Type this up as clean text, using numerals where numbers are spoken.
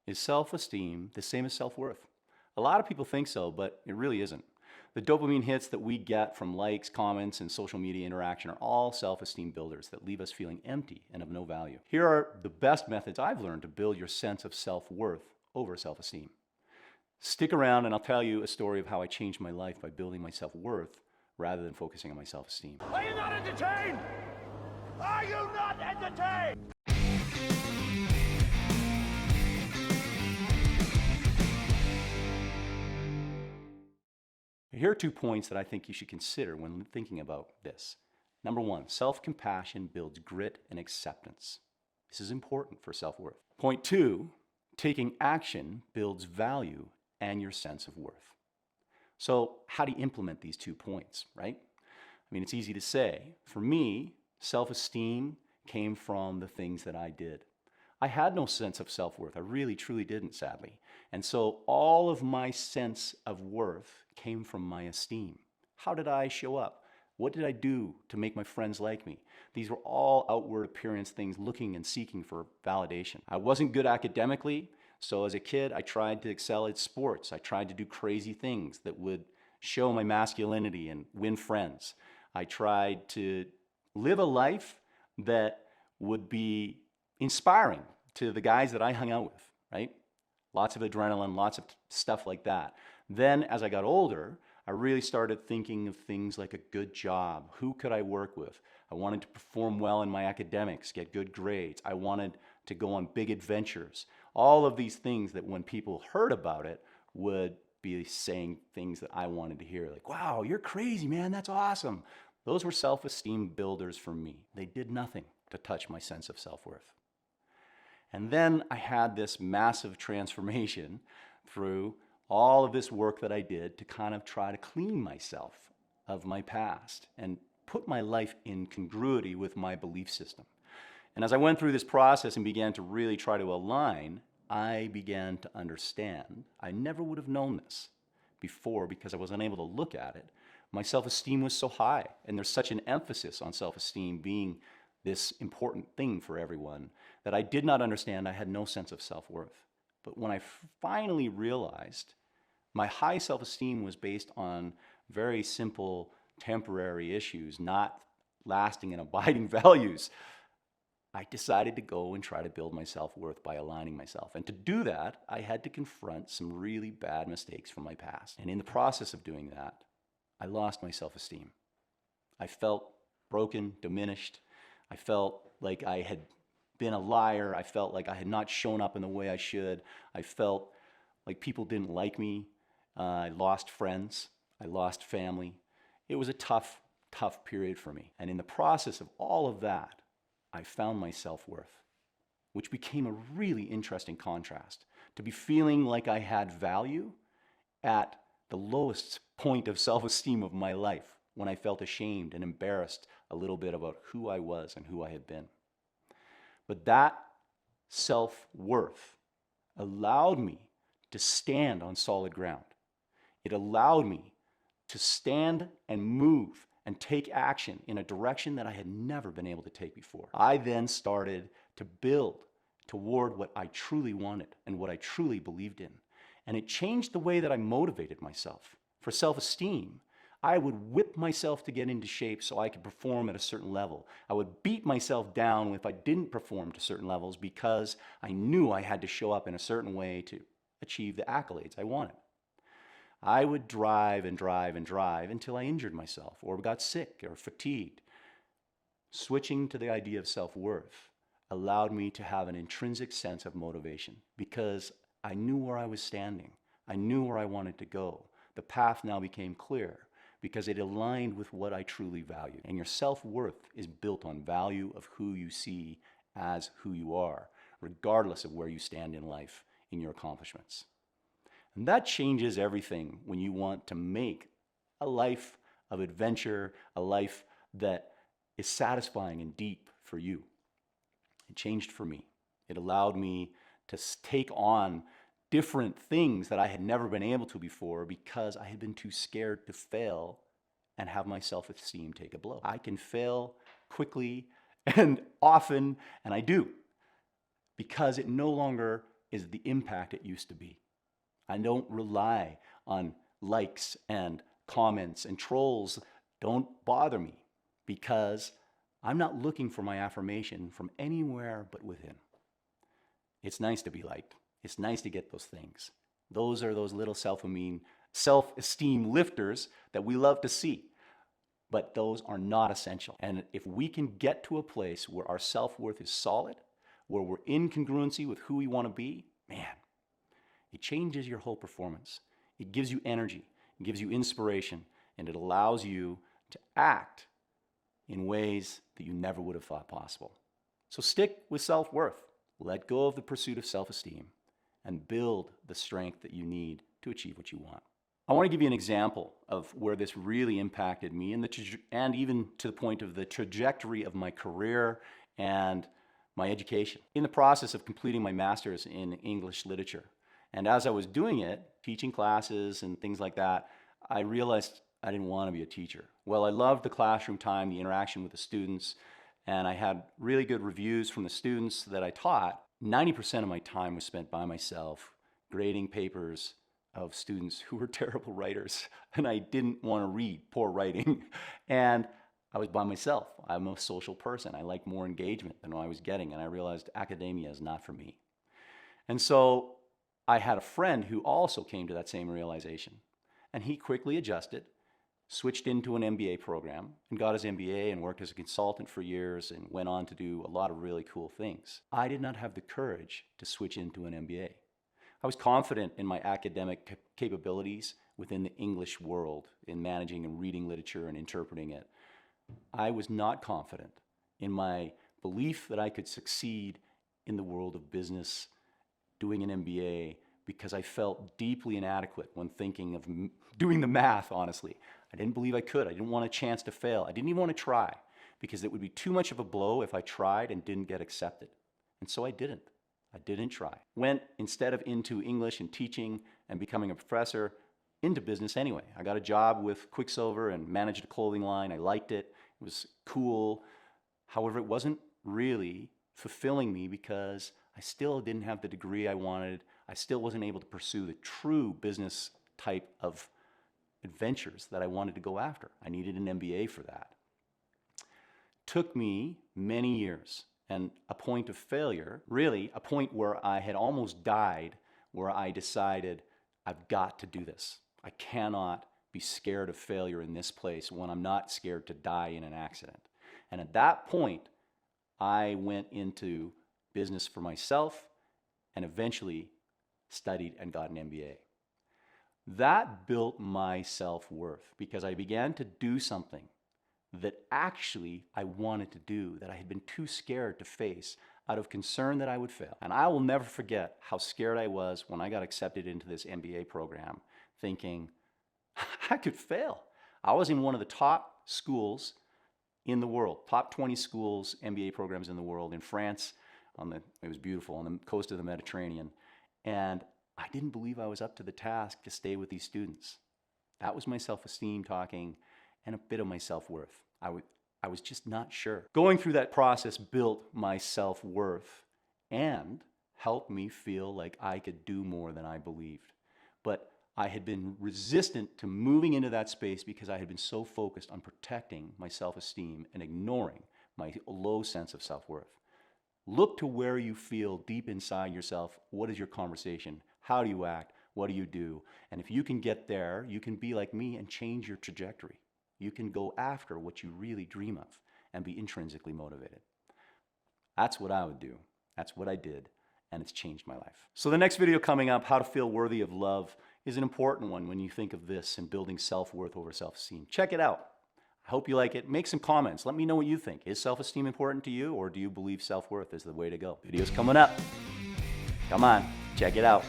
Is self-esteem the same as self-worth? A lot of people think so, but it really isn't. The dopamine hits that we get from likes, comments, and social media interaction are all self-esteem builders that leave us feeling empty and of no value. Here are the best methods I've learned to build your sense of self-worth over self-esteem. Stick around and I'll tell you a story of how I changed my life by building my self-worth rather than focusing on my self-esteem. Are you not entertained? Are you not entertained? Here are 2 points that I think you should consider when thinking about this. Number 1, self-compassion builds grit and acceptance. This is important for self-worth. Point 2, taking action builds value and your sense of worth. So how do you implement these 2 points, right? I mean, it's easy to say. For me, self-esteem came from the things that I did. I had no sense of self-worth. I really, truly didn't, sadly. And so all of my sense of worth came from my esteem. How did I show up? What did I do to make my friends like me? These were all outward appearance things, looking and seeking for validation. I wasn't good academically, so as a kid, I tried to excel at sports. I tried to do crazy things that would show my masculinity and win friends. I tried to live a life that would be inspiring to the guys that I hung out with, right? Lots of adrenaline, lots of stuff like that. Then as I got older, I really started thinking of things like a good job. Who could I work with? I wanted to perform well in my academics, get good grades. I wanted to go on big adventures. All of these things that when people heard about it would be saying things that I wanted to hear, like, wow, you're crazy, man, that's awesome. Those were self-esteem builders for me. They did nothing to touch my sense of self-worth. And then I had this massive transformation through all of this work that I did to kind of try to clean myself of my past and put my life in congruity with my belief system. And as I went through this process and began to really try to align, I began to understand. I never would have known this before because I was unable to look at it. My self-esteem was so high, and there's such an emphasis on self-esteem being this important thing for everyone that I did not understand. I had no sense of self-worth. But when I finally realized my high self-esteem was based on very simple temporary issues, not lasting and abiding values, I decided to go and try to build my self-worth by aligning myself. And to do that, I had to confront some really bad mistakes from my past. And in the process of doing that, I lost my self-esteem. I felt broken, diminished. I felt like I had been a liar. I felt like I had not shown up in the way I should. I felt like people didn't like me. I lost friends. I lost family. It was a tough, tough period for me. And in the process of all of that, I found my self-worth, which became a really interesting contrast. To be feeling like I had value at the lowest point of self-esteem of my life, when I felt ashamed and embarrassed a little bit about who I was and who I had been. But that self-worth allowed me to stand on solid ground. It allowed me to stand and move and take action in a direction that I had never been able to take before. I then started to build toward what I truly wanted and what I truly believed in. And it changed the way that I motivated myself. For self-esteem, I would whip myself to get into shape so I could perform at a certain level. I would beat myself down if I didn't perform to certain levels because I knew I had to show up in a certain way to achieve the accolades I wanted. I would drive and drive and drive until I injured myself or got sick or fatigued. Switching to the idea of self-worth allowed me to have an intrinsic sense of motivation because I knew where I was standing. I knew where I wanted to go. The path now became clear because it aligned with what I truly valued. And your self-worth is built on value of who you see as who you are, regardless of where you stand in life in your accomplishments. And that changes everything when you want to make a life of adventure, a life that is satisfying and deep for you. It changed for me. It allowed me to take on different things that I had never been able to before because I had been too scared to fail and have my self-esteem take a blow. I can fail quickly and often, and I do, because it no longer is the impact it used to be. I don't rely on likes and comments and trolls. Don't bother me, because I'm not looking for my affirmation from anywhere but within. It's nice to be liked. It's nice to get those things. Those are those little self-esteem lifters that we love to see. But those are not essential. And if we can get to a place where our self-worth is solid, where we're in congruency with who we want to be, man, it changes your whole performance. It gives you energy, it gives you inspiration, and it allows you to act in ways that you never would have thought possible. So stick with self-worth. Let go of the pursuit of self-esteem and build the strength that you need to achieve what you want. I want to give you an example of where this really impacted me and even to the point of the trajectory of my career and my education. In the process of completing my master's in English literature, and as I was doing it, teaching classes and things like that, I realized I didn't want to be a teacher. Well, I loved the classroom time, the interaction with the students, and I had really good reviews from the students that I taught. 90% of my time was spent by myself, grading papers of students who were terrible writers, and I didn't want to read poor writing. And I was by myself. I'm a social person. I like more engagement than I was getting, and I realized academia is not for me. And so I had a friend who also came to that same realization, and he quickly adjusted, switched into an MBA program, and got his MBA and worked as a consultant for years and went on to do a lot of really cool things. I did not have the courage to switch into an MBA. I was confident in my academic capabilities within the English world in managing and reading literature and interpreting it. I was not confident in my belief that I could succeed in the world of business doing an MBA, because I felt deeply inadequate when thinking of doing the math, honestly. I didn't believe I could. I didn't want a chance to fail. I didn't even want to try, because it would be too much of a blow if I tried and didn't get accepted. And so I didn't. I didn't try. Went instead of into English and teaching and becoming a professor, into business anyway. I got a job with Quicksilver and managed a clothing line. I liked it. It was cool. However, it wasn't really fulfilling me because I still didn't have the degree I wanted. I still wasn't able to pursue the true business type of adventures that I wanted to go after. I needed an MBA for that. Took me many years and a point of failure, really a point where I had almost died, where I decided I've got to do this. I cannot be scared of failure in this place when I'm not scared to die in an accident. And at that point, I went into business for myself and eventually studied and got an MBA. That built my self-worth because I began to do something that actually I wanted to do, that I had been too scared to face out of concern that I would fail. And I will never forget how scared I was when I got accepted into this MBA program, thinking I could fail. I was in one of the top schools in the world, top 20 schools, MBA programs in the world, in France. It was beautiful, on the coast of the Mediterranean. And I didn't believe I was up to the task to stay with these students. That was my self-esteem talking and a bit of my self-worth. I was just not sure. Going through that process built my self-worth and helped me feel like I could do more than I believed. But I had been resistant to moving into that space because I had been so focused on protecting my self-esteem and ignoring my low sense of self-worth. Look to where you feel deep inside yourself. What is your conversation? How do you act? What do you do? And if you can get there, you can be like me and change your trajectory. You can go after what you really dream of and be intrinsically motivated. That's what I would do. That's what I did, and it's changed my life. So the next video coming up, how to feel worthy of love, is an important one when you think of this and building self-worth over self-esteem. Check it out. I hope you like it. Make some comments. Let me know what you think. Is self-esteem important to you, or do you believe self-worth is the way to go? Video's coming up. Come on, check it out.